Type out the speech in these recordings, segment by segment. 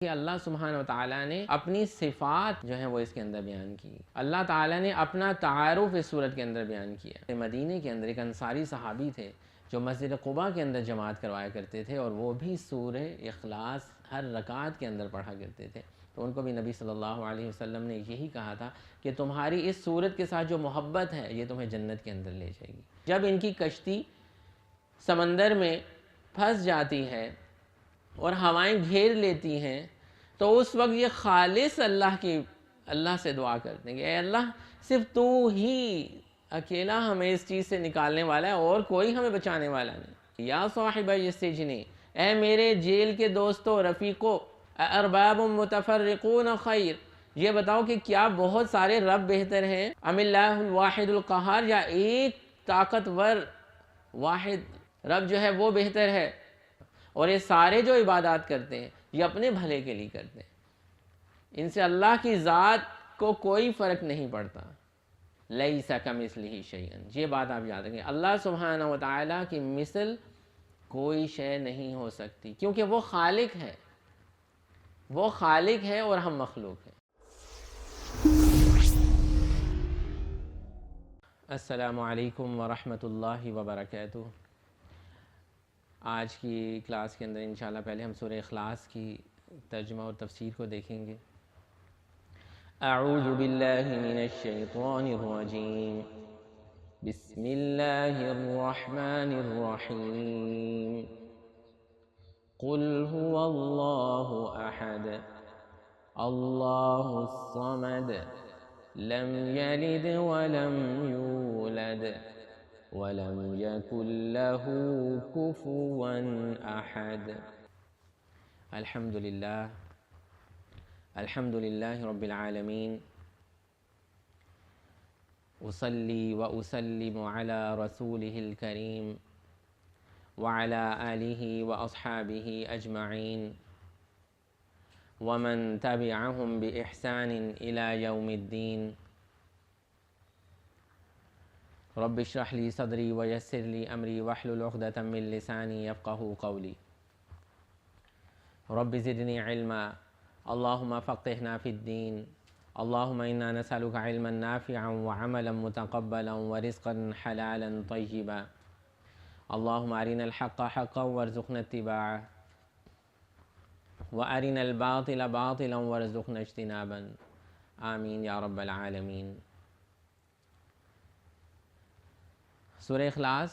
کہ اللہ سبحانہ و تعالیٰ نے اپنی صفات جو ہیں وہ اس کے اندر بیان کی. اللہ تعالیٰ نے اپنا تعارف اس صورت کے اندر بیان کیا. مدینے کے اندر ایک انصاری صحابی تھے جو مسجد قباء کے اندر جماعت کروایا کرتے تھے، اور وہ بھی سورہ اخلاص ہر رکعت کے اندر پڑھا کرتے تھے. تو ان کو بھی نبی صلی اللہ علیہ وسلم نے یہی کہا تھا کہ تمہاری اس صورت کے ساتھ جو محبت ہے یہ تمہیں جنت کے اندر لے جائے گی. جب ان کی کشتی سمندر میں پھنس جاتی ہے اور ہوائیں گھیر لیتی ہیں، تو اس وقت یہ خالص اللہ سے دعا کرتے ہیں کہ اے اللہ، صرف تو ہی اکیلا ہمیں اس چیز سے نکالنے والا ہے، اور کوئی ہمیں بچانے والا نہیں. یا صاحب السجن، اے میرے جیل کے دوستو، رفیقو، ارباب متفرقون خیر، یہ بتاؤ کہ کیا بہت سارے رب بہتر ہیں، ام اللہ الواحد القہار، یا ایک طاقتور واحد رب جو ہے وہ بہتر ہے. اور یہ سارے جو عبادات کرتے ہیں یہ اپنے بھلے کے لیے کرتے ہیں، ان سے اللہ کی ذات کو کوئی فرق نہیں پڑتا. لیس کمثلہ شیء، یہ بات آپ یاد رکھیں، اللہ سبحانہ و تعالیٰ کی مثل کوئی شے نہیں ہو سکتی، کیونکہ وہ خالق ہے، وہ خالق ہے اور ہم مخلوق ہیں. السلام علیکم ورحمۃ اللہ وبرکاتہ. آج کی کلاس کے اندر انشاءاللہ پہلے ہم سورہ اخلاص کی ترجمہ اور تفسیر کو دیکھیں گے. اعوذ باللہ من الشیطان الرجیم، بسم اللہ الرحمن الرحیم. قل هو اللہ احد اللہ الصمد لم یلد ولم یولد وَلَمْ يَكُنْ لَهُ كُفُوًا أَحَدٌ. الحمد للہ رب العالمین، اصلی واسلم علی رسولہ الکریم وعلی آلہ واصحابہ اجمعین ومن تبعہم بإحسان الی یوم الدین. رب اشرح لی صدری ویسر لی امری واحلل عقدۃ من لسانی یفقہوا قولی. رب زدنی علما، اللہم فقہنا فی الدین. اللہم انا نسألک علما نافعا وعملا متقبلا ورزقا حلالا طیبا. اللہم ارنا الحق حقا وارزقنا اتباعہ وارنا الباطل باطلا وارزقنا اجتنابا. آمین یا رب العالمین. سورہ اخلاص،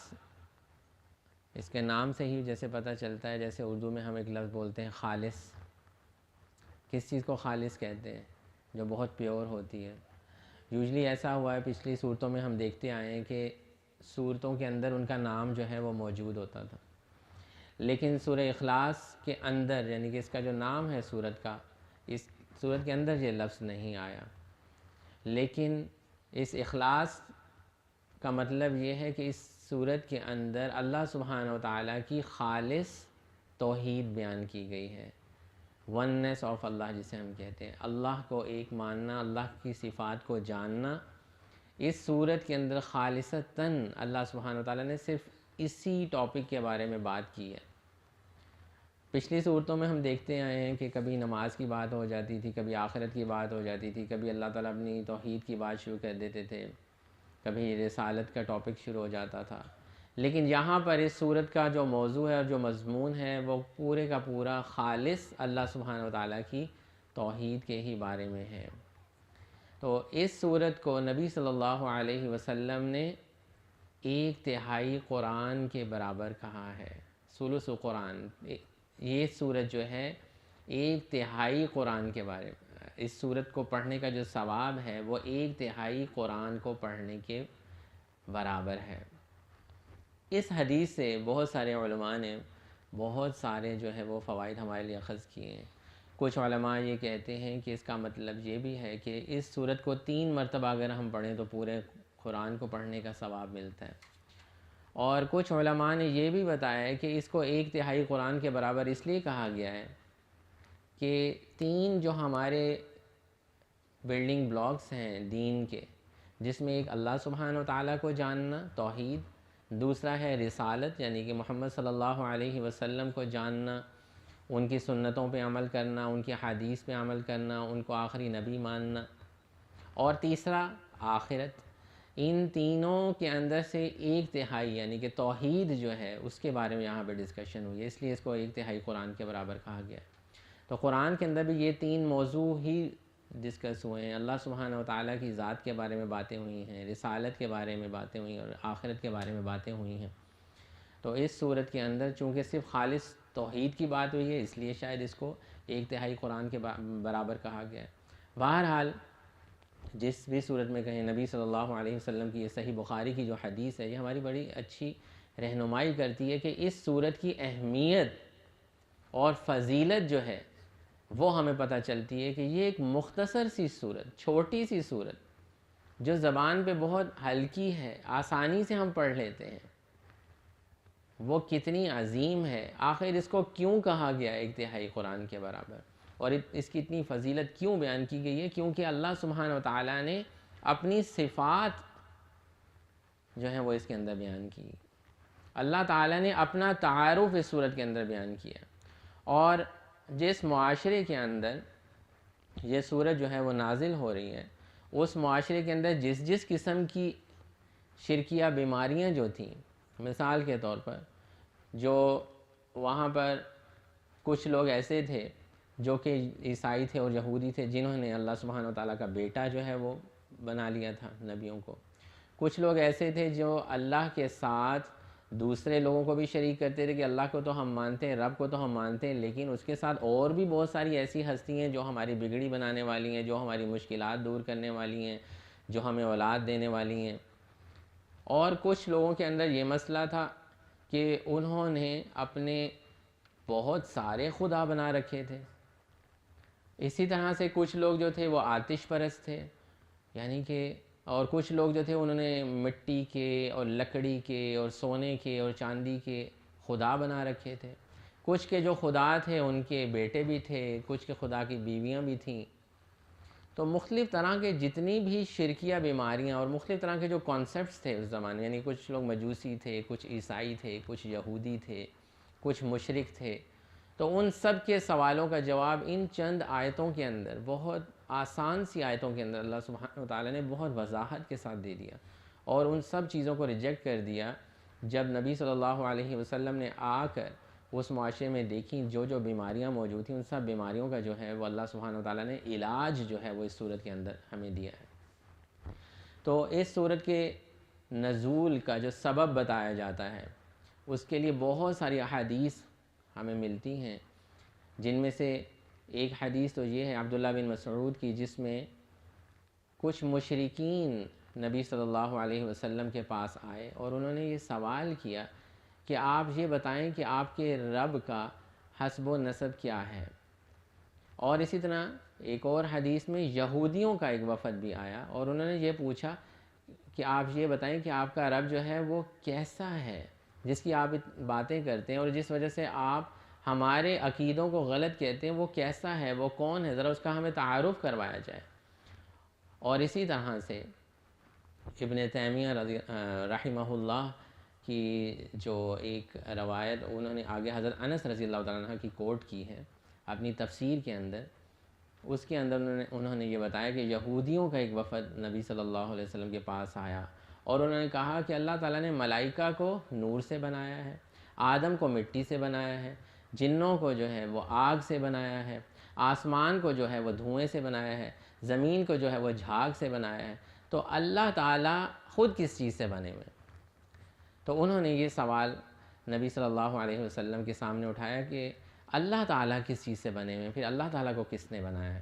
اس کے نام سے ہی جیسے پتہ چلتا ہے، جیسے اردو میں ہم ایک لفظ بولتے ہیں خالص. کس چیز کو خالص کہتے ہیں؟ جو بہت پیور ہوتی ہے. یوزلی ایسا ہوا ہے پچھلی صورتوں میں ہم دیکھتے آئے ہیں کہ صورتوں کے اندر ان کا نام جو ہے وہ موجود ہوتا تھا، لیکن سورہ اخلاص کے اندر، یعنی کہ اس کا جو نام ہے صورت کا، اس صورت کے اندر یہ لفظ نہیں آیا. لیکن اس اخلاص کا مطلب یہ ہے کہ اس صورت کے اندر اللہ سبحانہ و تعالیٰ کی خالص توحید بیان کی گئی ہے. وننس آف اللہ جسے ہم کہتے ہیں، اللہ کو ایک ماننا، اللہ کی صفات کو جاننا. اس صورت کے اندر خالصتاً اللہ سبحانہ و تعالیٰ نے صرف اسی ٹاپک کے بارے میں بات کی ہے. پچھلی صورتوں میں ہم دیکھتے آئے ہیں کہ کبھی نماز کی بات ہو جاتی تھی، کبھی آخرت کی بات ہو جاتی تھی، کبھی اللہ تعالیٰ اپنی توحید کی بات شروع کر دیتے تھے، کبھی رسالت کا ٹاپک شروع ہو جاتا تھا. لیکن یہاں پر اس صورت کا جو موضوع ہے اور جو مضمون ہے وہ پورے کا پورا خالص اللہ سبحانہ و تعالیٰ کی توحید کے ہی بارے میں ہے. تو اس صورت کو نبی صلی اللہ علیہ وسلم نے 1/3 قرآن کے برابر کہا ہے. ثلث قرآن، یہ صورت جو ہے 1/3 قرآن کے بارے میں، اس صورت کو پڑھنے کا جو ثواب ہے وہ 1/3 قرآن کو پڑھنے کے برابر ہے. اس حدیث سے بہت سارے علماء نے بہت سارے جو ہے وہ فوائد ہمارے لیے اخذ کیے ہیں. کچھ علماء یہ کہتے ہیں کہ اس کا مطلب یہ بھی ہے کہ اس صورت کو 3 مرتبہ اگر ہم پڑھیں تو پورے قرآن کو پڑھنے کا ثواب ملتا ہے. اور کچھ علماء نے یہ بھی بتایا ہے کہ اس کو 1/3 قرآن کے برابر اس لیے کہا گیا ہے کہ 3 جو ہمارے بلڈنگ بلاکس ہیں دین کے، جس میں ایک اللہ سبحانہ و تعالیٰ کو جاننا، توحید، دوسرا ہے رسالت یعنی کہ محمد صلی اللہ علیہ وسلم کو جاننا، ان کی سنتوں پہ عمل کرنا، ان کی حدیث پہ عمل کرنا، ان کو آخری نبی ماننا، اور تیسرا آخرت۔ ان تینوں کے اندر سے ایک تہائی یعنی کہ توحید جو ہے اس کے بارے میں یہاں پہ ڈسکشن ہوئی ہے، اس لیے اس کو ایک تہائی قرآن کے برابر کہا گیا ہے۔ تو قرآن کے اندر بھی یہ تین موضوع ہی ڈسکس ہوئے ہیں۔ اللہ سبحانہ و تعالیٰ کی ذات کے بارے میں باتیں ہوئی ہیں، رسالت کے بارے میں باتیں ہوئی ہیں، اور آخرت کے بارے میں باتیں ہوئی ہیں۔ تو اس صورت کے اندر چونکہ صرف خالص توحید کی بات ہوئی ہے، اس لیے شاید اس کو ایک تہائی قرآن کے برابر کہا گیا ہے۔ بہرحال جس بھی صورت میں کہیں، نبی صلی اللہ علیہ وسلم کی یہ صحیح بخاری کی جو حدیث ہے، یہ ہماری بڑی اچھی رہنمائی کرتی ہے کہ اس صورت کی اہمیت اور فضیلت جو ہے وہ ہمیں پتہ چلتی ہے کہ یہ ایک مختصر سی صورت، چھوٹی سی صورت جو زبان پہ بہت ہلکی ہے، آسانی سے ہم پڑھ لیتے ہیں، وہ کتنی عظیم ہے۔ آخر اس کو کیوں کہا گیا ایک تہائی قرآن کے برابر، اور اس کی اتنی فضیلت کیوں بیان کی گئی ہے؟ کیونکہ اللہ سبحانہ و تعالیٰ نے اپنی صفات جو ہیں وہ اس کے اندر بیان کی۔ اللہ تعالیٰ نے اپنا تعارف اس صورت کے اندر بیان کیا، اور جس معاشرے کے اندر یہ صورت جو ہے وہ نازل ہو رہی ہے، اس معاشرے کے اندر جس قسم کی شرکیہ بیماریاں جو تھیں، مثال کے طور پر جو وہاں پر کچھ لوگ ایسے تھے جو کہ عیسائی تھے اور یہودی تھے، جنہوں نے اللہ سبحانہ و تعالیٰ کا بیٹا جو ہے وہ بنا لیا تھا نبیوں کو۔ کچھ لوگ ایسے تھے جو اللہ کے ساتھ دوسرے لوگوں کو بھی شریک کرتے تھے کہ اللہ کو تو ہم مانتے ہیں، رب کو تو ہم مانتے ہیں، لیکن اس کے ساتھ اور بھی بہت ساری ایسی ہستی ہیں جو ہماری بگڑی بنانے والی ہیں، جو ہماری مشکلات دور کرنے والی ہیں، جو ہمیں اولاد دینے والی ہیں۔ اور کچھ لوگوں کے اندر یہ مسئلہ تھا کہ انہوں نے اپنے بہت سارے خدا بنا رکھے تھے۔ اسی طرح سے کچھ لوگ جو تھے وہ آتش پرست تھے، یعنی کہ اور کچھ لوگ جو تھے انہوں نے مٹی کے اور لکڑی کے اور سونے کے اور چاندی کے خدا بنا رکھے تھے۔ کچھ کے جو خدا تھے ان کے بیٹے بھی تھے، کچھ کے خدا کی بیویاں بھی تھیں۔ تو مختلف طرح کے جتنی بھی شرکیہ بیماریاں اور مختلف طرح کے جو کانسیپٹس تھے اس زمانے، یعنی کچھ لوگ مجوسی تھے، کچھ عیسائی تھے، کچھ یہودی تھے، کچھ مشرک تھے، تو ان سب کے سوالوں کا جواب ان چند آیتوں کے اندر، بہت آسان سی آیتوں کے اندر اللہ سبحانہ و تعالیٰ نے بہت وضاحت کے ساتھ دے دیا، اور ان سب چیزوں کو ریجیکٹ کر دیا جب نبی صلی اللہ علیہ وسلم نے آ کر اس معاشرے میں دیکھیں جو بیماریاں موجود تھیں، ان سب بیماریوں کا جو ہے وہ اللہ سبحانہ و تعالیٰ نے علاج جو ہے وہ اس صورت کے اندر ہمیں دیا ہے۔ تو اس صورت کے نزول کا جو سبب بتایا جاتا ہے، اس کے لیے بہت ساری احادیث ہمیں ملتی ہیں، جن میں سے ایک حدیث تو یہ ہے عبداللہ بن مسعود کی، جس میں کچھ مشرکین نبی صلی اللہ علیہ وسلم کے پاس آئے اور انہوں نے یہ سوال کیا کہ آپ یہ بتائیں کہ آپ کے رب کا حسب و نسب کیا ہے۔ اور اسی طرح ایک اور حدیث میں یہودیوں کا ایک وفد بھی آیا اور انہوں نے یہ پوچھا کہ آپ یہ بتائیں کہ آپ کا رب جو ہے وہ کیسا ہے، جس کی آپ باتیں کرتے ہیں اور جس وجہ سے آپ ہمارے عقیدوں کو غلط کہتے ہیں، وہ کیسا ہے، وہ کون ہے، ذرا اس کا ہمیں تعارف کروایا جائے۔ اور اسی طرح سے ابن تیمیہ رحمہ اللہ کی جو ایک روایت انہوں نے آگے حضرت انس رضی اللہ تعالیٰ عنہ کی کوٹ کی ہے اپنی تفسیر کے اندر، اس کے اندر انہوں نے یہ بتایا کہ یہودیوں کا ایک وفد نبی صلی اللہ علیہ وسلم کے پاس آیا اور انہوں نے کہا کہ اللہ تعالیٰ نے ملائکہ کو نور سے بنایا ہے، آدم کو مٹی سے بنایا ہے، جنوں کو جو ہے وہ آگ سے بنایا ہے، آسمان کو جو ہے وہ دھوئیں سے بنایا ہے، زمین کو جو ہے وہ جھاگ سے بنایا ہے، تو اللہ تعالیٰ خود کس چیز سے بنے ہوئے؟ تو انہوں نے یہ سوال نبی صلی اللہ علیہ وسلم کے سامنے اٹھایا کہ اللہ تعالیٰ کس چیز سے بنے ہوئے ہیں، پھر اللہ تعالیٰ کو کس نے بنایا ہے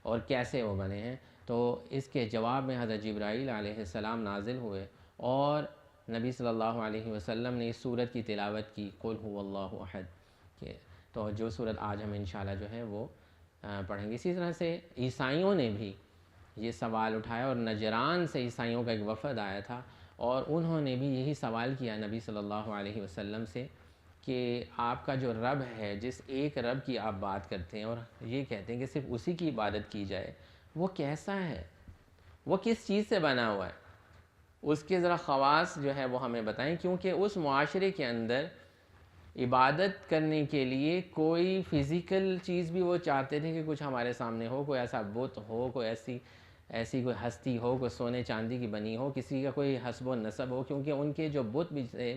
اور کیسے وہ بنے ہیں؟ تو اس کے جواب میں حضرت جبرائیل علیہ السلام نازل ہوئے اور نبی صلی اللہ علیہ وسلم نے اس سورت کی تلاوت کی، قل هو اللہ احد کہ تو جو سورت آج ہم انشاءاللہ جو ہے وہ پڑھیں گے۔ اسی طرح سے عیسائیوں نے بھی یہ سوال اٹھایا اور نجران سے عیسائیوں کا ایک وفد آیا تھا اور انہوں نے بھی یہی سوال کیا نبی صلی اللہ علیہ وسلم سے کہ آپ کا جو رب ہے، جس ایک رب کی آپ بات کرتے ہیں اور یہ کہتے ہیں کہ صرف اسی کی عبادت کی جائے، وہ کیسا ہے، وہ کس چیز سے بنا ہوا ہے، اس کے ذرا خواص جو ہے وہ ہمیں بتائیں، کیونکہ اس معاشرے کے اندر عبادت کرنے کے لیے کوئی فزیکل چیز بھی وہ چاہتے تھے کہ کچھ ہمارے سامنے ہو، کوئی ایسا بت ہو، کوئی ایسی کوئی ہستی ہو، کوئی سونے چاندی کی بنی ہو، کسی کا کوئی حسب و نسب ہو، کیونکہ ان کے جو بت بھی تھے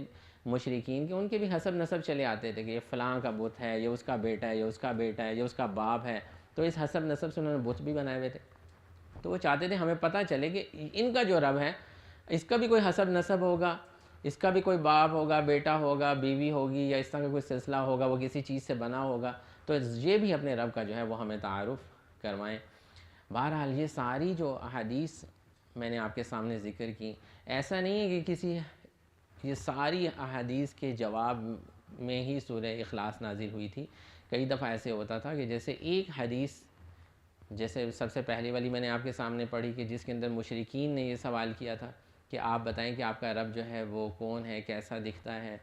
مشرکین کے، ان کے بھی حسب نسب چلے آتے تھے کہ یہ فلاں کا بت ہے، یہ اس کا بیٹا ہے، یہ اس کا بیٹا ہے، یہ اس کا باپ ہے، تو اس حسب نسب سے انہوں نے بت بھی بنائے ہوئے تھے۔ تو وہ چاہتے تھے ہمیں پتہ چلے کہ ان کا جو رب ہے اس کا بھی کوئی حسب نسب ہوگا، اس کا بھی کوئی باپ ہوگا، بیٹا ہوگا، بیوی ہوگی، یا اس طرح کا کوئی سلسلہ ہوگا، وہ کسی چیز سے بنا ہوگا، تو یہ بھی اپنے رب کا جو ہے وہ ہمیں تعارف کروائیں۔ بہرحال یہ ساری جو احادیث میں نے آپ کے سامنے ذکر کی، ایسا نہیں ہے کہ یہ ساری احادیث کے جواب میں ہی سورہ اخلاص نازل ہوئی تھی۔ کئی دفعہ ایسے ہوتا تھا کہ جیسے ایک حدیث، جیسے سب سے پہلی والی میں نے آپ کے سامنے پڑھی کہ جس کے اندر مشرکین نے یہ سوال کیا تھا کہ آپ بتائیں کہ آپ کا رب جو ہے وہ کون ہے، کیسا دکھتا ہے،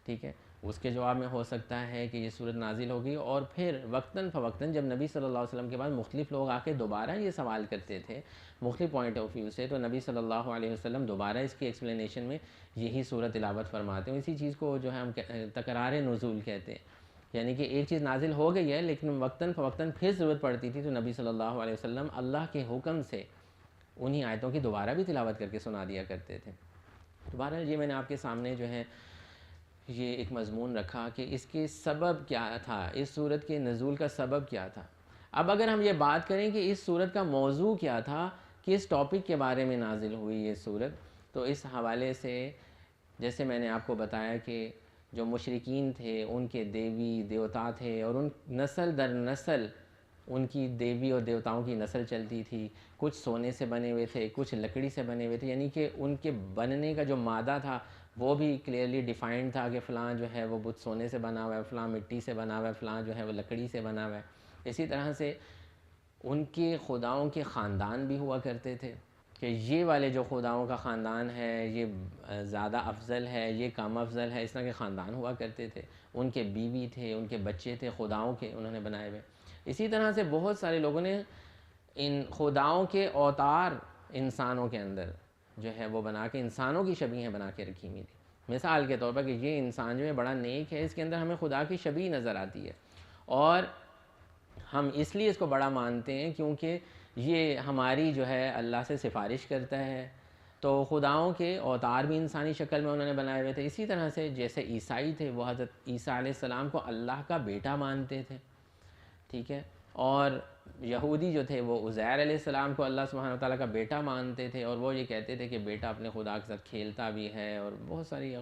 ٹھیک ہے، اس کے جواب میں ہو سکتا ہے کہ یہ صورت نازل ہوگی، اور پھر وقتاً فوقتاً جب نبی صلی اللہ علیہ وسلم کے بعد مختلف لوگ آ کے دوبارہ یہ سوال کرتے تھے مختلف پوائنٹ آف ویو سے، تو نبی صلی اللہ علیہ وسلم دوبارہ اس کی ایکسپلینیشن میں یہی صورت تلاوت فرماتے ہیں۔ اسی چیز کو جو ہے ہم تکرار نزول کہتے ہیں، یعنی کہ ایک چیز نازل ہو گئی ہے لیکن وقتاً فوقتاً پھر ضرورت پڑتی تھی تو نبی صلی اللہ علیہ وسلم اللہ کے حکم سے انہی آیتوں کی دوبارہ بھی تلاوت کر کے سنا دیا کرتے تھے۔ دوبارہ یہ میں نے آپ کے سامنے جو ہے یہ ایک مضمون رکھا کہ اس کے سبب کیا تھا، اس صورت کے نزول کا سبب کیا تھا۔ اب اگر ہم یہ بات کریں کہ اس صورت کا موضوع کیا تھا، کس ٹاپک کے بارے میں نازل ہوئی یہ صورت، تو اس حوالے سے جیسے میں نے آپ کو بتایا کہ جو مشرکین تھے ان کے دیوی دیوتا تھے، اور ان نسل در نسل ان کی دیوی اور دیوتاؤں کی نسل چلتی تھی، کچھ سونے سے بنے ہوئے تھے، کچھ لکڑی سے بنے ہوئے تھے، یعنی کہ ان کے بننے کا جو مادہ تھا وہ بھی کلیئرلی ڈیفائنڈ تھا کہ فلاں جو ہے وہ بت سونے سے بنا ہوا ہے، فلاں مٹی سے بنا ہوا ہے، فلاں جو ہے وہ لکڑی سے بنا ہوا ہے۔ اسی طرح سے ان کے خداؤں کے خاندان بھی ہوا کرتے تھے کہ یہ والے جو خداؤں کا خاندان ہے یہ زیادہ افضل ہے، یہ کم افضل ہے، اس طرح کے خاندان ہوا کرتے تھے، ان کے بیوی تھے، ان کے بچے تھے خداؤں کے انہوں نے بنائے ہوئے۔ اسی طرح سے بہت سارے لوگوں نے ان خداؤں کے اوتار انسانوں کے اندر جو ہے وہ بنا کے انسانوں کی شبیہیں بنا کے رکھی ہوئی تھی۔ مثال کے طور پر کہ یہ انسان جو ہے بڑا نیک ہے، اس کے اندر ہمیں خدا کی شبیہ نظر آتی ہے، اور ہم اس لیے اس کو بڑا مانتے ہیں کیونکہ یہ ہماری جو ہے اللہ سے سفارش کرتا ہے۔ تو خداؤں کے اوتار بھی انسانی شکل میں انہوں نے بنائے ہوئے تھے۔ اسی طرح سے جیسے عیسائی تھے وہ حضرت عیسیٰ علیہ السلام کو اللہ کا بیٹا مانتے تھے، ٹھیک ہے، اور یہودی جو تھے وہ عزیر علیہ السلام کو اللہ سبحانہ وتعالیٰ کا بیٹا مانتے تھے، اور وہ یہ کہتے تھے کہ بیٹا اپنے خدا کے ساتھ کھیلتا بھی ہے، اور بہت ساری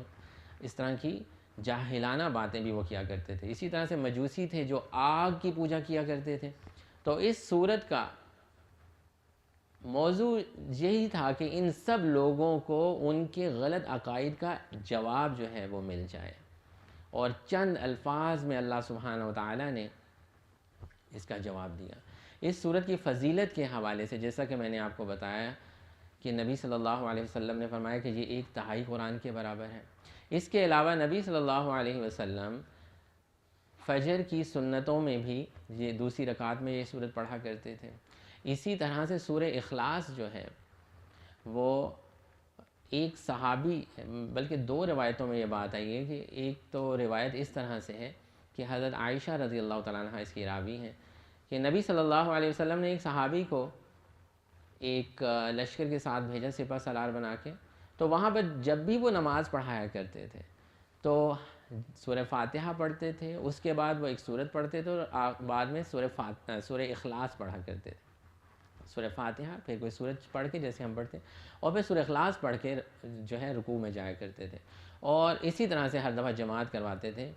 اس طرح کی جاہلانہ باتیں بھی وہ کیا کرتے تھے۔ اسی طرح سے مجوسی تھے جو آگ کی پوجا کیا کرتے تھے۔ تو اس صورت کا موضوع یہی تھا کہ ان سب لوگوں کو ان کے غلط عقائد کا جواب جو ہے وہ مل جائے، اور چند الفاظ میں اللہ سبحانہ وتعالی نے اس کا جواب دیا۔ اس صورت کی فضیلت کے حوالے سے جیسا کہ میں نے آپ کو بتایا کہ نبی صلی اللہ علیہ وسلم نے فرمایا کہ یہ 1/3 قرآن کے برابر ہے۔ اس کے علاوہ نبی صلی اللہ علیہ وسلم فجر کی سنتوں میں بھی یہ دوسری رکعت میں یہ صورت پڑھا کرتے تھے۔ اسی طرح سے سورہ اخلاص جو ہے وہ ایک صحابی، بلکہ 2 روایتوں میں یہ بات آئی ہے کہ ایک تو روایت اس طرح سے ہے کہ حضرت عائشہ رضی اللہ تعالیٰ عنہ اس کی راوی ہیں کہ نبی صلی اللہ علیہ وسلم نے ایک صحابی کو ایک لشکر کے ساتھ بھیجا سپہ سالار بنا کے، تو وہاں پر جب بھی وہ نماز پڑھایا کرتے تھے تو سورہ فاتحہ پڑھتے تھے، اس کے بعد وہ ایک سورت پڑھتے تھے، اور بعد میں سورہ اخلاص پڑھا کرتے تھے۔ سورہ فاتحہ پھر کوئی سورت پڑھ کے جیسے ہم پڑھتے ہیں، اور پھر سورہ اخلاص پڑھ کے جو ہے رکوع میں جایا کرتے تھے، اور اسی طرح سے ہر دفعہ جماعت کرواتے تھے۔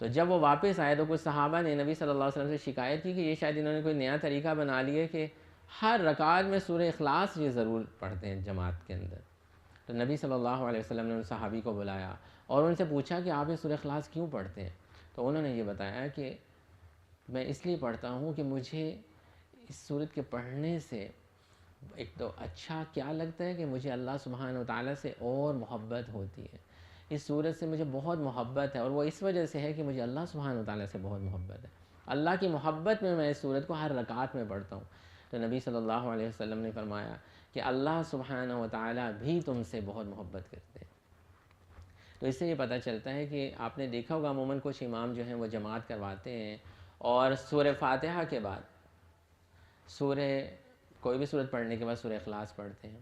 تو جب وہ واپس آئے تو کچھ صحابہ نے نبی صلی اللہ علیہ وسلم سے شکایت کی کہ یہ شاید انہوں نے کوئی نیا طریقہ بنا لیا کہ ہر رکعت میں سورہ اخلاص یہ ضرور پڑھتے ہیں جماعت کے اندر۔ تو نبی صلی اللہ علیہ وسلم نے ان صحابی کو بلایا اور ان سے پوچھا کہ آپ یہ سورہ اخلاص کیوں پڑھتے ہیں؟ تو انہوں نے یہ بتایا کہ میں اس لیے پڑھتا ہوں کہ مجھے اس سورت کے پڑھنے سے ایک تو اچھا کیا لگتا ہے کہ مجھے اللہ سبحانہ وتعالیٰ سے اور محبت ہوتی ہے، اس سورت سے مجھے بہت محبت ہے، اور وہ اس وجہ سے ہے کہ مجھے اللہ سبحانہ وتعالیٰ سے بہت محبت ہے، اللہ کی محبت میں اس سورت کو ہر رکعت میں پڑھتا ہوں۔ تو نبی صلی اللہ علیہ وسلم نے فرمایا کہ اللہ سبحانہ وتعالیٰ بھی تم سے بہت محبت کرتے ہیں۔ تو اس سے یہ پتہ چلتا ہے کہ آپ نے دیکھا ہوگا عموماً کچھ امام جو ہیں وہ جماعت کرواتے ہیں اور سورہ فاتحہ کے بعد کوئی بھی سورت پڑھنے کے بعد سورہ اخلاص پڑھتے ہیں.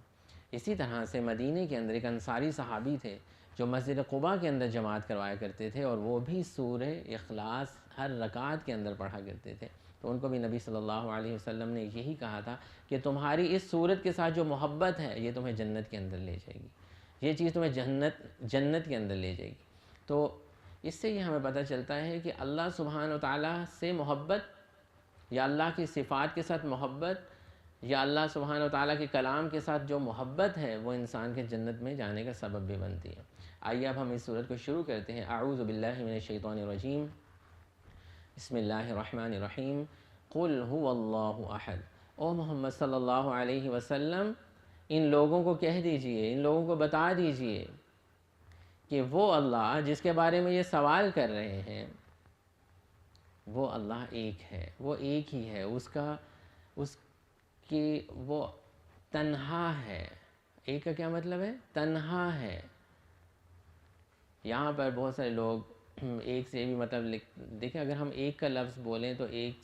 اسی طرح سے مدینے کے اندر ایک انصاری صحابی تھے جو مسجد قباء کے اندر جماعت کروایا کرتے تھے اور وہ بھی سورہ اخلاص ہر رکعت کے اندر پڑھا کرتے تھے. تو ان کو بھی نبی صلی اللہ علیہ وسلم نے یہی کہا تھا کہ تمہاری اس سورت کے ساتھ جو محبت ہے یہ تمہیں جنت کے اندر لے جائے گی, یہ چیز تمہیں جنت کے اندر لے جائے گی. تو اس سے یہ ہمیں پتہ چلتا ہے کہ اللہ سبحانہ و تعالیٰ سے محبت یا اللہ کی صفات کے ساتھ محبت یا اللہ سبحانہ و تعالیٰ کے کلام کے ساتھ جو محبت ہے وہ انسان کے جنت میں جانے کا سبب بھی بنتی ہے. آئیے اب ہم اس سورت کو شروع کرتے ہیں. اعوذ باللہ من الشیطان الرجیم, بسم اللہ الرحمن الرحیم. قل هو اللہ احد. او محمد صلی اللہ علیہ وسلم ان لوگوں کو کہہ دیجئے, ان لوگوں کو بتا دیجئے کہ وہ اللہ جس کے بارے میں یہ سوال کر رہے ہیں وہ اللہ ایک ہے, وہ ایک ہی ہے, اس کی وہ تنہا ہے. ایک کا کیا مطلب ہے؟ تنہا ہے. یہاں پر بہت سارے لوگ ایک سے بھی مطلب دیکھیں, اگر ہم ایک کا لفظ بولیں تو ایک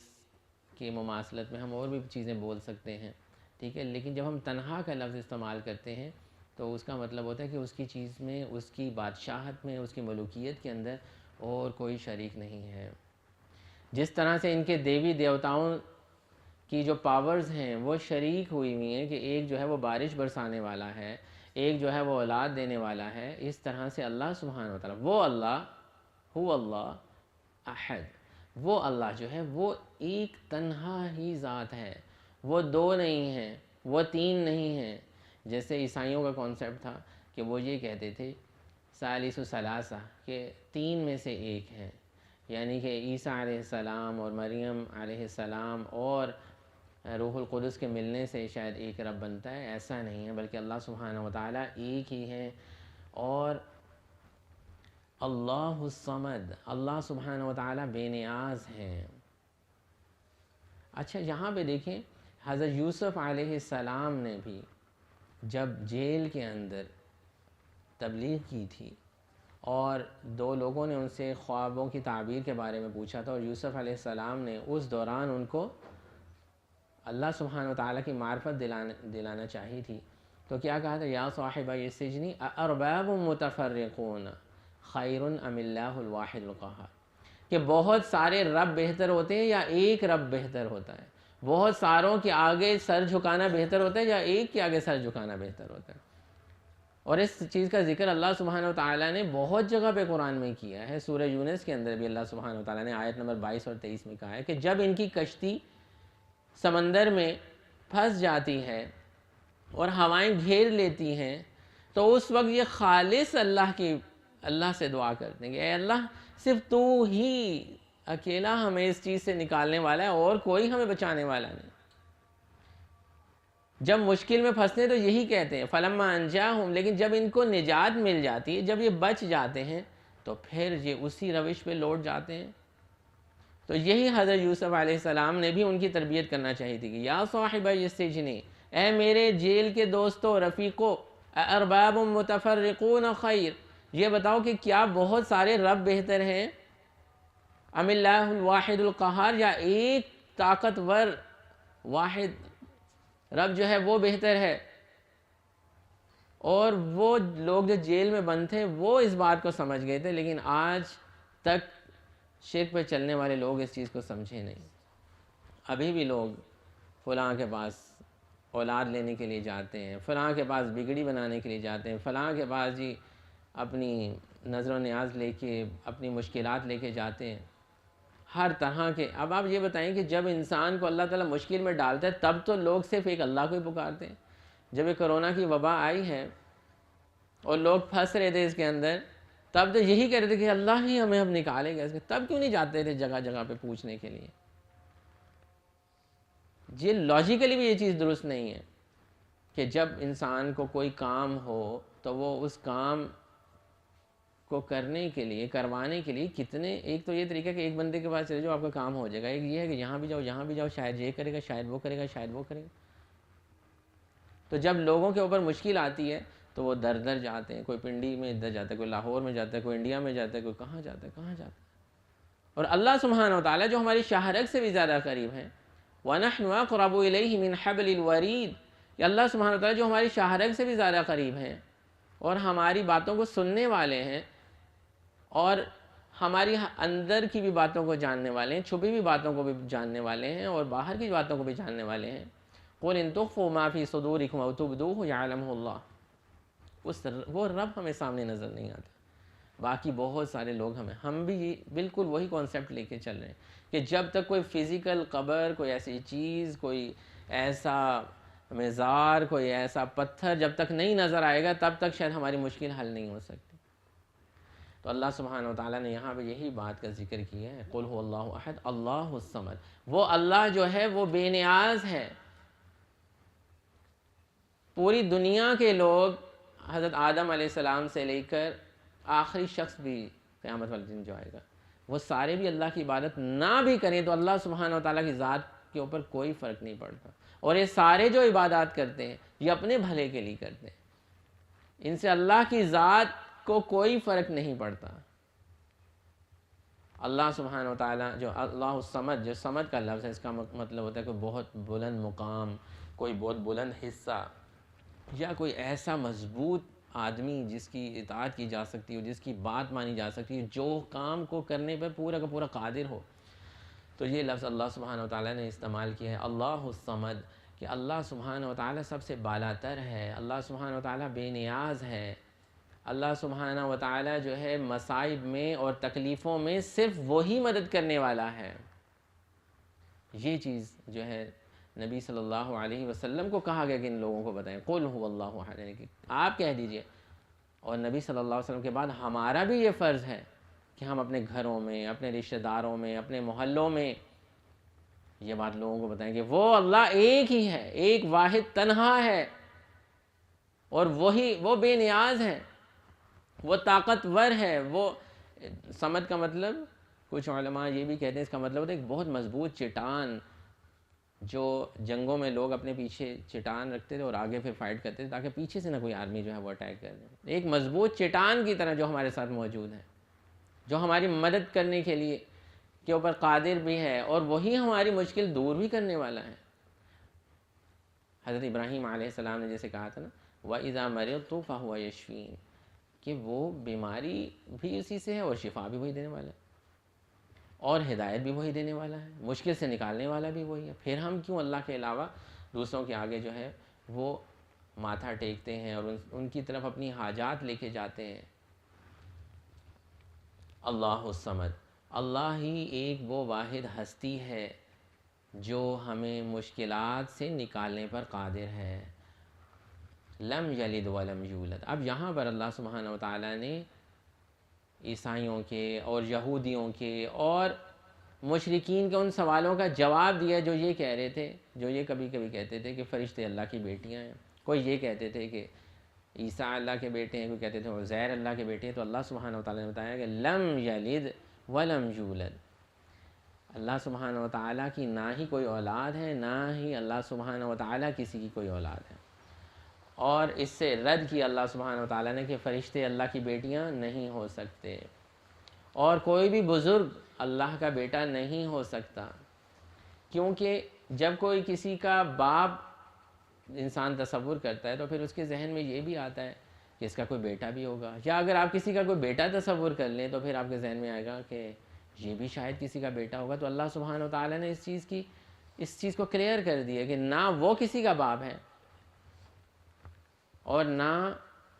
کی مماثلت میں ہم اور بھی چیزیں بول سکتے ہیں, ٹھیک ہے, لیکن جب ہم تنہا کا لفظ استعمال کرتے ہیں تو اس کا مطلب ہوتا ہے کہ اس کی چیز میں, اس کی بادشاہت میں, اس کی ملوکیت کے اندر اور کوئی شریک نہیں ہے. جس طرح سے ان کے دیوی دیوتاؤں کی جو پاورز ہیں وہ شریک ہوئی ہوئی ہیں کہ ایک جو ہے وہ بارش برسانے والا ہے, ایک جو ہے وہ اولاد دینے والا ہے, اس طرح سے اللہ سبحانہ و تعالیٰ وہ اللہ هو اللہ احد, وہ اللہ جو ہے وہ ایک تنہا ہی ذات ہے, وہ دو نہیں ہیں, وہ تین نہیں ہیں. جیسے عیسائیوں کا کانسیپٹ تھا کہ وہ یہ کہتے تھے ثالث ثلاثہ, کہ تین میں سے ایک ہے, یعنی کہ عیسیٰ علیہ السلام اور مریم علیہ السلام اور روح القدس کے ملنے سے شاید ایک رب بنتا ہے. ایسا نہیں ہے, بلکہ اللہ سبحانہ و تعالیٰ ایک ہی ہے. اور اللہ الصمد, اللہ سبحانہ و تعالیٰ بے نیاز ہیں. اچھا یہاں پہ دیکھیں, حضرت یوسف علیہ السلام نے بھی جب جیل کے اندر تبلیغ کی تھی اور دو لوگوں نے ان سے خوابوں کی تعبیر کے بارے میں پوچھا تھا, اور یوسف علیہ السلام نے اس دوران ان کو اللہ سبحانہ و تعالیٰ کی معرفت دلانا چاہی تھی, تو کیا کہا تھا؟ یا صاحبہ السجن ارباب متفرقون خیر ام اللہ الواحد القہار, کہ بہت سارے رب بہتر ہوتے ہیں یا ایک رب بہتر ہوتا ہے, بہت ساروں کے آگے سر جھکانا بہتر ہوتا ہے یا ایک کے آگے سر جھکانا بہتر ہوتا ہے. اور اس چیز کا ذکر اللہ سبحانہ و تعالیٰ نے بہت جگہ پہ قرآن میں کیا ہے. سورہ یونس کے اندر بھی اللہ سبحانہ و تعالیٰ نے آیت نمبر 22 اور 23 میں کہا ہے کہ جب ان کی کشتی سمندر میں پھنس جاتی ہے اور ہوائیں گھیر لیتی ہیں تو اس وقت یہ خالص اللہ سے دعا کرتے ہیں کہ اے اللہ صرف تو ہی اکیلا ہمیں اس چیز سے نکالنے والا ہے اور کوئی ہمیں بچانے والا نہیں. جب مشکل میں پھنستے تو یہی کہتے ہیں فلما انجاہم, لیکن جب ان کو نجات مل جاتی ہے, جب یہ بچ جاتے ہیں تو پھر یہ اسی روش پہ لوٹ جاتے ہیں. تو یہی حضرت یوسف علیہ السلام نے بھی ان کی تربیت کرنا چاہی تھی کہ یا صاحبہ السجن, اے میرے جیل کے دوستو رفیقو, ارباب متفرقون خیر, یہ بتاؤ کہ کیا بہت سارے رب بہتر ہیں, ام اللہ الواحد القہار, یا ایک طاقتور واحد رب جو ہے وہ بہتر ہے. اور وہ لوگ جو جیل میں بند تھے وہ اس بات کو سمجھ گئے تھے, لیکن آج تک شرک پہ چلنے والے لوگ اس چیز کو سمجھے نہیں. ابھی بھی لوگ فلاں کے پاس اولاد لینے کے لیے جاتے ہیں, فلاں کے پاس بگڑی بنانے کے لیے جاتے ہیں, فلاں کے پاس جی اپنی نظر و نیاز لے کے اپنی مشکلات لے کے جاتے ہیں, ہر طرح کے. اب آپ یہ بتائیں کہ جب انسان کو اللہ تعالیٰ مشکل میں ڈالتا ہے تب تو لوگ صرف ایک اللہ کو ہی پکارتے ہیں. جب یہ کرونا کی وبا آئی ہے اور لوگ پھنس رہے تھے اس کے اندر, تب تو یہی کہہ رہے تھے کہ اللہ ہی ہمیں اب نکالے گا اس کے, تب کیوں نہیں جاتے تھے جگہ جگہ پہ پوچھنے کے لیے؟ یہ لاجیکلی بھی یہ چیز درست نہیں ہے کہ جب انسان کو کوئی کام ہو تو وہ اس کام کو کرنے کے لیے, کروانے کے لیے کتنے, ایک تو یہ طریقہ کہ ایک بندے کے پاس چلے جاؤ آپ کا کام ہو جائے گا, ایک یہ ہے کہ یہاں بھی جاؤ یہاں بھی جاؤ, شاید یہ کرے گا, شاید وہ کرے گا, شاید وہ کرے گا. تو جب لوگوں کے اوپر مشکل آتی ہے تو وہ در در جاتے ہیں، کوئی پنڈی میں ادھر جاتا ہے، کوئی لاہور میں جاتا ہے، کوئی انڈیا میں جاتا ہے، کوئی کہاں جاتا ہے کہاں جاتا ہے۔ اور اللہ سبحانہ و تعالیٰ جو ہماری شاہ رگ سے بھی زیادہ قریب ہیں، وَنَحْنُ أَقْرَبُ إِلَيْهِ مِنْ حَبْلِ الْوَرِيدِ، یہ اللہ سبحانہ و تعالیٰ جو ہماری شاہ رگ سے بھی زیادہ قریب ہیں اور ہماری باتوں کو سننے والے ہیں اور ہماری اندر کی بھی باتوں کو جاننے والے ہیں، چھپی بھی باتوں کو بھی جاننے والے ہیں اور باہر کی باتوں کو بھی جاننے والے ہیں۔ قُلْ إِن تُخْفُوا مَا فِي صُدُورِكُمْ أَوْ تُبْدُوهُ يَعْلَمْهُ اللَّهُ، وہ رب ہمیں سامنے نظر نہیں آتا۔ باقی بہت سارے لوگ ہم بھی بالکل وہی کانسیپٹ لے کے چل رہے ہیں کہ جب تک کوئی فزیکل قبر، کوئی ایسی چیز، کوئی ایسا مزار، کوئی ایسا پتھر جب تک نہیں نظر آئے گا تب تک شاید ہماری مشکل حل نہیں ہو سکتی۔ تو اللہ سبحانہ و تعالیٰ نے یہاں پہ یہی بات کا ذکر کیا ہے، قُلْ هُوَ اللَّهُ أَحَدٌ اللَّهُ الصَّمَدُ، وہ اللہ جو ہے وہ بے نیاز ہے۔ پوری دنیا کے لوگ حضرت آدم علیہ السلام سے لے کر آخری شخص بھی قیامت والے دن جو آئے گا، وہ سارے بھی اللہ کی عبادت نہ بھی کریں تو اللہ سبحانہ و تعالیٰ کی ذات کے اوپر کوئی فرق نہیں پڑتا، اور یہ سارے جو عبادات کرتے ہیں یہ اپنے بھلے کے لیے کرتے ہیں، ان سے اللہ کی ذات کو کوئی فرق نہیں پڑتا۔ اللہ سبحانہ و تعالیٰ جو اللہ الصمد، جو صمد کا لفظ ہے اس کا مطلب ہوتا ہے کوئی بہت بلند مقام، کوئی بہت بلند حصہ، یا کوئی ایسا مضبوط آدمی جس کی اطاعت کی جا سکتی ہو، جس کی بات مانی جا سکتی ہے، جو کام کو کرنے پر پورا کا پورا قادر ہو۔ تو یہ لفظ اللہ سبحانہ و تعالیٰ نے استعمال کیا ہے، اللہ الصمد، کہ اللہ سبحانہ و تعالیٰ سب سے بالا تر ہے، اللہ سبحانہ و تعالیٰ بے نیاز ہے، اللہ سبحانہ و تعالیٰ جو ہے مصائب میں اور تکلیفوں میں صرف وہی مدد کرنے والا ہے۔ یہ چیز جو ہے نبی صلی اللہ علیہ وسلم کو کہا گیا کہ ان لوگوں کو بتائیں، قُلْ هُوَ اللَّهُ أَحَدٌ، یعنی کہ آپ کہہ دیجئے۔ اور نبی صلی اللہ علیہ وسلم کے بعد ہمارا بھی یہ فرض ہے کہ ہم اپنے گھروں میں، اپنے رشتہ داروں میں، اپنے محلوں میں یہ بات لوگوں کو بتائیں کہ وہ اللہ ایک ہی ہے، ایک واحد تنہا ہے، اور وہ بے نیاز ہے، وہ طاقتور ہے۔ وہ صمد کا مطلب کچھ علماء یہ بھی کہتے ہیں اس کا مطلب ہوتا ہے ایک بہت مضبوط چٹان، جو جنگوں میں لوگ اپنے پیچھے چٹان رکھتے تھے اور آگے پھر فائٹ کرتے تھے تاکہ پیچھے سے نہ کوئی آرمی جو ہے وہ اٹیک کر دے، ایک مضبوط چٹان کی طرح جو ہمارے ساتھ موجود ہے، جو ہماری مدد کرنے کے لیے کے اوپر قادر بھی ہے، اور وہی ہماری مشکل دور بھی کرنے والا ہے۔ حضرت ابراہیم علیہ السلام نے جیسے کہا تھا نا، وَإِذَا مَرِضْتُ فَهُوَ يَشْفِينِ، کہ وہ بیماری بھی اسی سے ہے اور شفا بھی وہی دینے والا ہے، اور ہدایت بھی وہی دینے والا ہے، مشکل سے نکالنے والا بھی وہی ہے۔ پھر ہم کیوں اللہ کے علاوہ دوسروں کے آگے جو ہے وہ ماتھا ٹیکتے ہیں اور ان کی طرف اپنی حاجات لے کے جاتے ہیں۔ اللہ الصمد، اللہ ہی ایک وہ واحد ہستی ہے جو ہمیں مشکلات سے نکالنے پر قادر ہے۔ لم یلد ولم یولد، اب یہاں پر اللہ سبحانہ و تعالیٰ نے عیسائیوں کے اور یہودیوں کے اور مشرکین کے ان سوالوں کا جواب دیا جو یہ کہہ رہے تھے، جو یہ کبھی کبھی کہتے تھے کہ فرشتے اللہ کی بیٹیاں ہیں، کوئی یہ کہتے تھے کہ عیسیٰ اللہ کے بیٹے ہیں، کوئی کہتے تھے عزیر اللہ کے بیٹے ہیں۔ تو اللہ سبحانہ و تعالیٰ نے بتایا کہ لم یلد ولم یولد، اللہ سبحانہ و تعالیٰ کی نہ ہی کوئی اولاد ہے، نہ ہی اللہ سبحانہ و تعالیٰ کسی کی کوئی اولاد ہے۔ اور اس سے رد کیا اللہ سبحانہ و تعالیٰ نے کہ فرشتے اللہ کی بیٹیاں نہیں ہو سکتے، اور کوئی بھی بزرگ اللہ کا بیٹا نہیں ہو سکتا، کیونکہ جب کوئی کسی کا باپ انسان تصور کرتا ہے تو پھر اس کے ذہن میں یہ بھی آتا ہے کہ اس کا کوئی بیٹا بھی ہوگا، یا اگر آپ کسی کا کوئی بیٹا تصور کر لیں تو پھر آپ کے ذہن میں آئے گا کہ یہ بھی شاید کسی کا بیٹا ہوگا۔ تو اللہ سبحانہ و تعالیٰ نے اس چیز کو کلیئر کر دیا کہ نہ وہ کسی کا باپ ہے اور نہ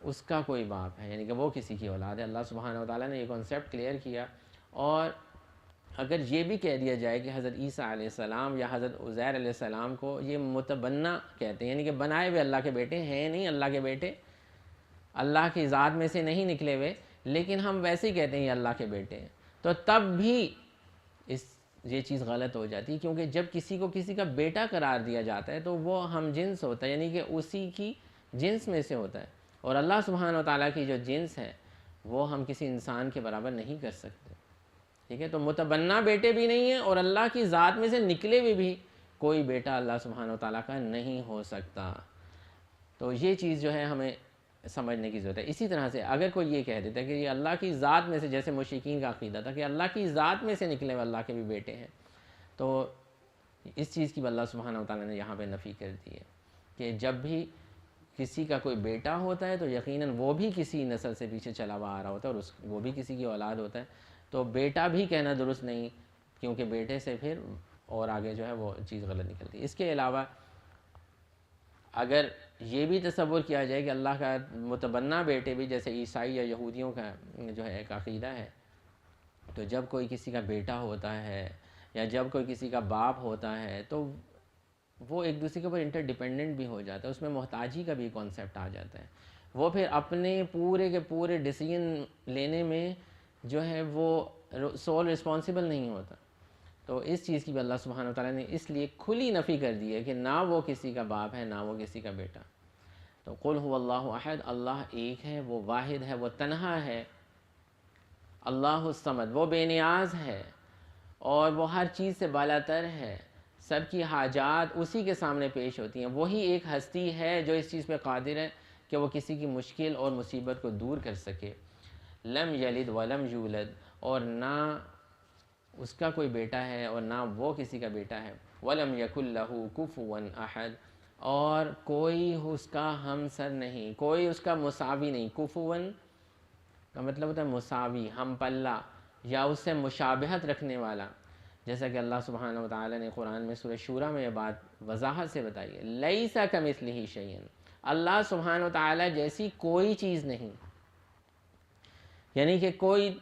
اس کا کوئی باپ ہے، یعنی کہ وہ کسی کی اولاد ہے۔ اللہ سبحانہ و تعالیٰ نے یہ کنسیپٹ کلیئر کیا۔ اور اگر یہ بھی کہہ دیا جائے کہ حضرت عیسیٰ علیہ السلام یا حضرت عزیر علیہ السلام کو یہ متبنہ کہتے ہیں، یعنی کہ بنائے ہوئے اللہ کے بیٹے ہیں، نہیں اللہ کے بیٹے، اللہ کی ذات میں سے نہیں نکلے ہوئے، لیکن ہم ویسے ہی کہتے ہیں یہ اللہ کے بیٹے ہیں، تو تب بھی یہ چیز غلط ہو جاتی ہے، کیونکہ جب کسی کو کسی کا بیٹا قرار دیا جاتا ہے تو وہ ہم جنس ہوتا ہے، یعنی کہ اسی کی جنس میں سے ہوتا ہے، اور اللہ سبحانہ و تعالیٰ کی جو جنس ہے وہ ہم کسی انسان کے برابر نہیں کر سکتے، ٹھیک ہے؟ تو متبنہ بیٹے بھی نہیں ہیں، اور اللہ کی ذات میں سے نکلے ہوئے بھی کوئی بیٹا اللہ سبحانہ و تعالیٰ کا نہیں ہو سکتا۔ تو یہ چیز جو ہے ہمیں سمجھنے کی ضرورت ہے۔ اسی طرح سے اگر کوئی یہ کہہ دیتا ہے کہ یہ اللہ کی ذات میں سے، جیسے مشرکین کا عقیدہ تھا کہ اللہ کی ذات میں سے نکلے ہوئے اللہ کے بھی بیٹے ہیں، تو اس چیز کی اللہ سبحانہ وتعالیٰ نے یہاں پہ نفی کر دی ہے کہ جب بھی کسی کا کوئی بیٹا ہوتا ہے تو یقیناً وہ بھی کسی نسل سے پیچھے چلا ہوا آ رہا ہوتا ہے، اور وہ بھی کسی کی اولاد ہوتا ہے، تو بیٹا بھی کہنا درست نہیں، کیونکہ بیٹے سے پھر اور آگے جو ہے وہ چیز غلط نکلتی ہے۔ اس کے علاوہ اگر یہ بھی تصور کیا جائے کہ اللہ کا متبنہ بیٹے بھی، جیسے عیسائی یا یہودیوں کا جو ہے ایک عقیدہ ہے، تو جب کوئی کسی کا بیٹا ہوتا ہے یا جب کوئی کسی کا باپ ہوتا ہے تو وہ ایک دوسرے کے اوپر انٹر ڈیپینڈنٹ بھی ہو جاتا ہے، اس میں محتاجی کا بھی کانسیپٹ آ جاتا ہے، وہ پھر اپنے پورے کے پورے ڈیسیژن لینے میں جو ہے وہ سول رسپانسبل نہیں ہوتا۔ تو اس چیز کی بھی اللہ سبحانہ وتعالیٰ نے اس لیے کھلی نفی کر دی ہے کہ نہ وہ کسی کا باپ ہے نہ وہ کسی کا بیٹا۔ تو قل هو اللہ احد، اللہ ایک ہے، وہ واحد ہے، وہ تنہا ہے، اللہ الصمد، وہ بے نیاز ہے اور وہ ہر چیز سے بالا تر ہے، سب کی حاجات اسی کے سامنے پیش ہوتی ہیں، وہی ایک ہستی ہے جو اس چیز پہ قادر ہے کہ وہ کسی کی مشکل اور مصیبت کو دور کر سکے۔ لم یلد ولم یولد، اور نہ اس کا کوئی بیٹا ہے اور نہ وہ کسی کا بیٹا ہے۔ ولم یکن لہ کفوا احد، اور کوئی اس کا ہمسر نہیں، کوئی اس کا مساوی نہیں۔ کفوا کا مطلب ہوتا ہے مساوی، ہم پلہ، یا اس سے مشابہت رکھنے والا، جیسا کہ اللہ سبحانہ وتعالی نے قرآن میں سورہ شورى میں یہ بات وضاحت سے بتائی ہے، لیس کمثلہ شیء، اللہ سبحانہ وتعالی جیسی کوئی چیز نہیں، یعنی کہ کوئی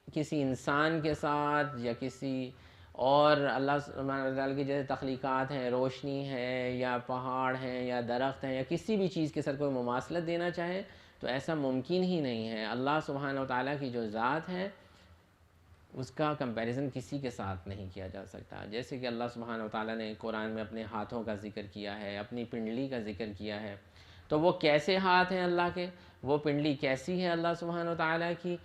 کسی انسان کے ساتھ یا کسی اور اللہ سبحانہ وتعالی کی جیسے تخلیقات ہیں، روشنی ہے یا پہاڑ ہیں یا درخت ہیں یا کسی بھی چیز کے ساتھ کوئی مماثلت دینا چاہے تو ایسا ممکن ہی نہیں ہے۔ اللہ سبحانہ وتعالی کی جو ذات ہے اس کا کمپیریزن کسی کے ساتھ نہیں کیا جا سکتا۔ جیسے کہ اللہ سبحانہ وتعالی نے قرآن میں اپنے ہاتھوں کا ذکر کیا ہے، اپنی پنڈلی کا ذکر کیا ہے، تو وہ کیسے ہاتھ ہیں اللہ کے، وہ پنڈلی کیسی ہے اللہ سبحانہ وتعالی کی،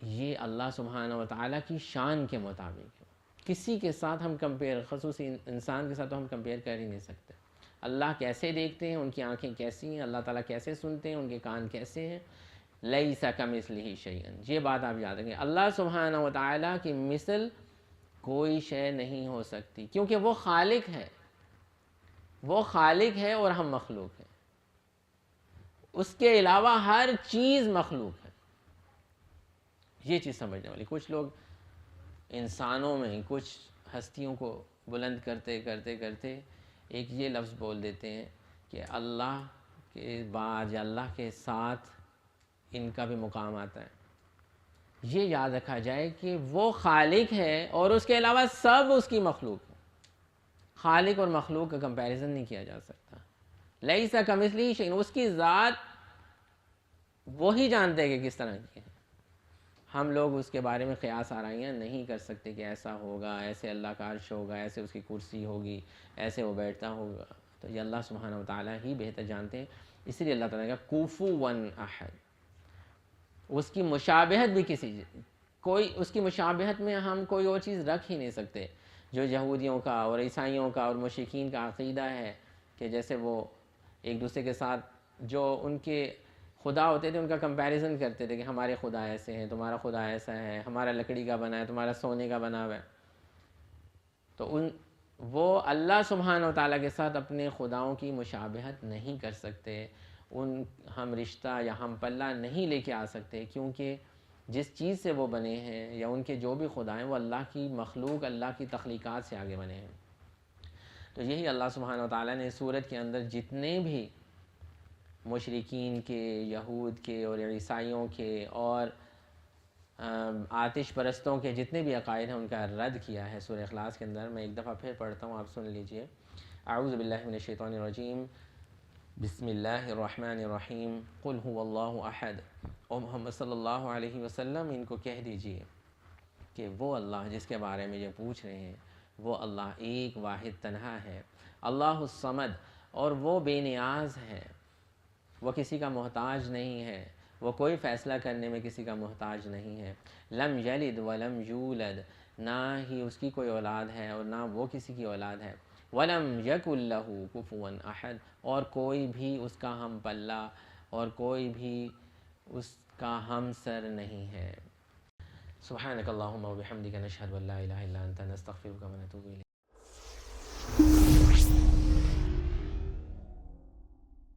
یہ اللہ سبحانہ وتعالی کی شان کے مطابق ہے، کسی کے ساتھ ہم کمپیئر، خصوصی انسان کے ساتھ تو ہم کمپیئر کر ہی نہیں سکتے۔ اللہ کیسے دیکھتے ہیں، ان کی آنکھیں کیسی ہیں، اللہ تعالیٰ کیسے سنتے ہیں، ان کے کان کیسے ہیں، لیس کمثلہ شیء، یہ بات آپ یاد رکھیں، اللہ سبحانہ وتعالی کی مثل کوئی شے نہیں ہو سکتی، کیونکہ وہ خالق ہے، وہ خالق ہے اور ہم مخلوق ہیں، اس کے علاوہ ہر چیز مخلوق ہے۔ یہ چیز سمجھنے والی، کچھ لوگ انسانوں میں کچھ ہستیوں کو بلند کرتے کرتے کرتے ایک یہ لفظ بول دیتے ہیں کہ اللہ کے بعد یا اللہ کے ساتھ ان کا بھی مقام آتا ہے۔ یہ یاد رکھا جائے کہ وہ خالق ہے اور اس کے علاوہ سب اس کی مخلوق ہے، خالق اور مخلوق کا کمپیریزن نہیں کیا جا سکتا۔ لیس کمثلہ شیء، اس کی ذات وہی جانتے ہیں کہ کس طرح کی ہے، ہم لوگ اس کے بارے میں قیاس آرائیاں نہیں کر سکتے کہ ایسا ہوگا، ایسے اللہ کا عرش ہوگا، ایسے اس کی کرسی ہوگی، ایسے وہ بیٹھتا ہوگا، تو یہ اللہ سبحانہ وتعالی ہی بہتر جانتے ہیں۔ اسی لیے اللہ تعالیٰ کا کفوا احد، اس کی مشابہت بھی کوئی اس کی مشابہت میں ہم کوئی اور چیز رکھ ہی نہیں سکتے، جو یہودیوں کا اور عیسائیوں کا اور مشرکین کا عقیدہ ہے کہ جیسے وہ ایک دوسرے کے ساتھ جو ان کے خدا ہوتے تھے ان کا کمپیریزن کرتے تھے کہ ہمارے خدا ایسے ہیں، تمہارا خدا ایسا ہے، ہمارا لکڑی کا بنا ہے، تمہارا سونے کا بنا ہوا ہے، تو وہ اللہ سبحانہ وتعالیٰ کے ساتھ اپنے خداؤں کی مشابہت نہیں کر سکتے، ہم رشتہ یا ہم پلہ نہیں لے کے آ سکتے، کیونکہ جس چیز سے وہ بنے ہیں یا ان کے جو بھی خدا ہیں وہ اللہ کی مخلوق، اللہ کی تخلیقات سے آگے بنے ہیں۔ تو یہی اللہ سبحانہ وتعالیٰ نے سورت کے اندر جتنے بھی مشرکین کے، یہود کے اور عیسائیوں کے اور آتش پرستوں کے جتنے بھی عقائد ہیں ان کا رد کیا ہے سورہ اخلاص کے اندر۔ میں ایک دفعہ پھر پڑھتا ہوں، آپ سن لیجئے۔ اعوذ باللہ من الشیطان الرجیم، بسم اللہ الرحمن الرحیم، قل هو اللہ احد، او محمد صلی اللہ علیہ وسلم ان کو کہہ دیجئے کہ وہ اللہ جس کے بارے میں یہ پوچھ رہے ہیں وہ اللہ ایک واحد تنہا ہے، اللہ الصمد، اور وہ بے نیاز ہے، وہ کسی کا محتاج نہیں ہے، وہ کوئی فیصلہ کرنے میں کسی کا محتاج نہیں ہے، لم یلد ولم یولد، نہ ہی اس کی کوئی اولاد ہے اور نہ وہ کسی کی اولاد ہے، ولم یکن لہ کفوا احد، اور کوئی بھی اس کا ہم پلہ اور کوئی بھی اس کا ہم سر نہیں ہے۔ سبحانک اللہم و بحمدک نشہد ان لا الہ الا انت نستغفرک و نتوب الیک۔